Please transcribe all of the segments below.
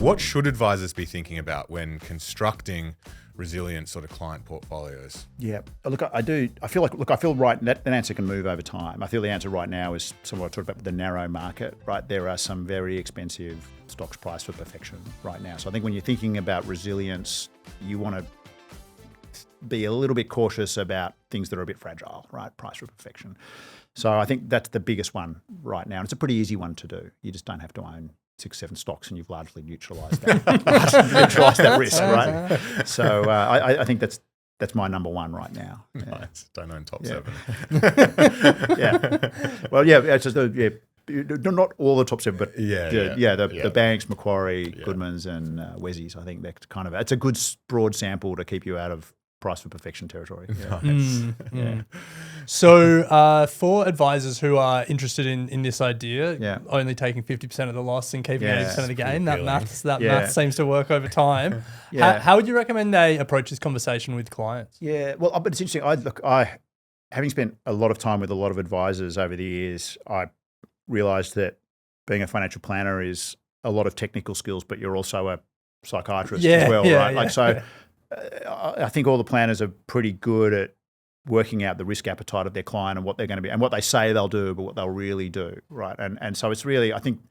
What should advisors be thinking about when constructing resilient sort of client portfolios? Yeah, look, I feel right. That answer can move over time. I feel the answer right now is somewhat I talked about with the narrow market. Right, there are some very expensive stocks priced for perfection right now. So I think when you're thinking about resilience, you want to be a little bit cautious about things that are a bit fragile. Right, priced for perfection. So I think that's the biggest one right now, and it's a pretty easy one to do. You just don't have to own 6-7 stocks, and you've largely neutralised that risk, right? So I think that's my number one right now. Yeah. Nice. Don't own top 7. Yeah. Well, yeah. It's just not all the top 7, but the banks, Macquarie, Goodmans, and Wesseys. I think that's it's a good broad sample to keep you out of price for perfection territory. Yeah. So for advisors who are interested in this idea, only taking 50% of the loss and keeping 80% of the gain, that math seems to work over time. How would you recommend they approach this conversation with clients? Yeah, well, but it's interesting. I having spent a lot of time with a lot of advisors over the years, I realised that being a financial planner is a lot of technical skills, but you're also a psychiatrist as well, right? So I think all the planners are pretty good at working out the risk appetite of their client and what they're going to be and what they say they'll do, but what they'll really do, right? And so it's really, I think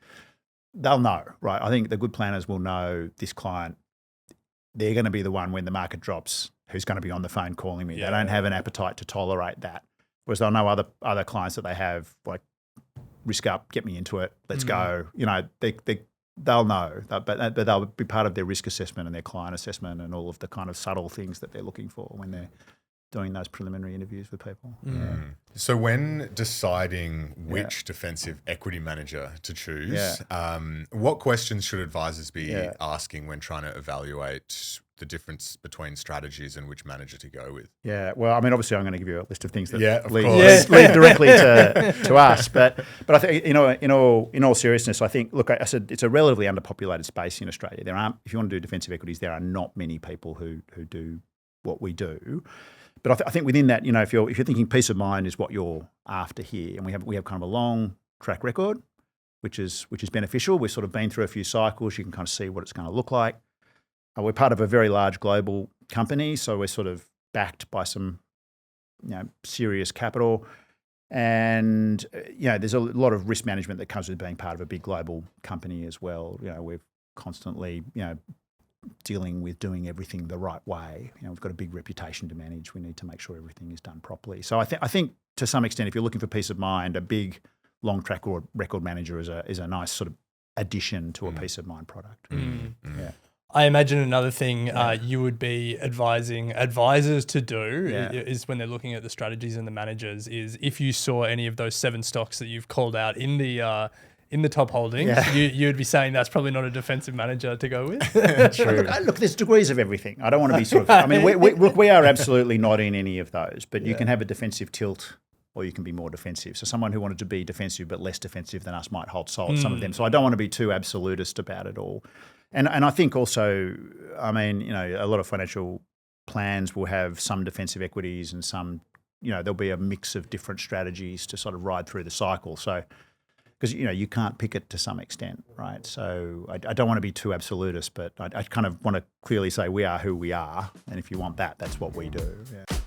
they'll know, right? I think the good planners will know this client, they're going to be the one when the market drops who's going to be on the phone calling me. They don't have an appetite to tolerate that. Whereas they'll know other clients that they have, like, risk up, get me into it, let's go. You know, they'll know, but they'll be part of their risk assessment and their client assessment and all of the kind of subtle things that they're looking for when they're doing those preliminary interviews with people. So when deciding which defensive equity manager to choose, what questions should advisors be asking when trying to evaluate the difference between strategies and which manager to go with? Yeah, well, I mean, obviously I'm going to give you a list of things that lead directly to us, but I think, in all seriousness, I think, look, I said it's a relatively underpopulated space in Australia. There aren't, if you want to do defensive equities, there are not many people who do what we do. But I think within that, if you're thinking peace of mind is what you're after here, and we have kind of a long track record, which is beneficial. We've sort of been through a few cycles. You can kind of see what it's going to look like. We're part of a very large global company, so we're sort of backed by some, serious capital, and there's a lot of risk management that comes with being part of a big global company as well. We're constantly, dealing with doing everything the right way. We've got a big reputation to manage. We need to make sure everything is done properly. So I think to some extent, if you're looking for peace of mind, a big long track record manager is a nice sort of addition to a peace of mind product. Yeah. I imagine another thing you would be advising advisors to do is when they're looking at the strategies and the managers is if you saw any of those 7 stocks that you've called out in the top holdings, you'd be saying that's probably not a defensive manager to go with. True. Look, there's degrees of everything. I don't want to be sort of, I mean, we are absolutely not in any of those, but you can have a defensive tilt or you can be more defensive. So someone who wanted to be defensive but less defensive than us might hold some of them. So I don't want to be too absolutist about it all. And I think also, I mean, a lot of financial plans will have some defensive equities and some, there'll be a mix of different strategies to sort of ride through the cycle. So, because, you can't pick it to some extent, right? So I don't want to be too absolutist, but I kind of want to clearly say we are who we are. And if you want that, that's what we do. Yeah.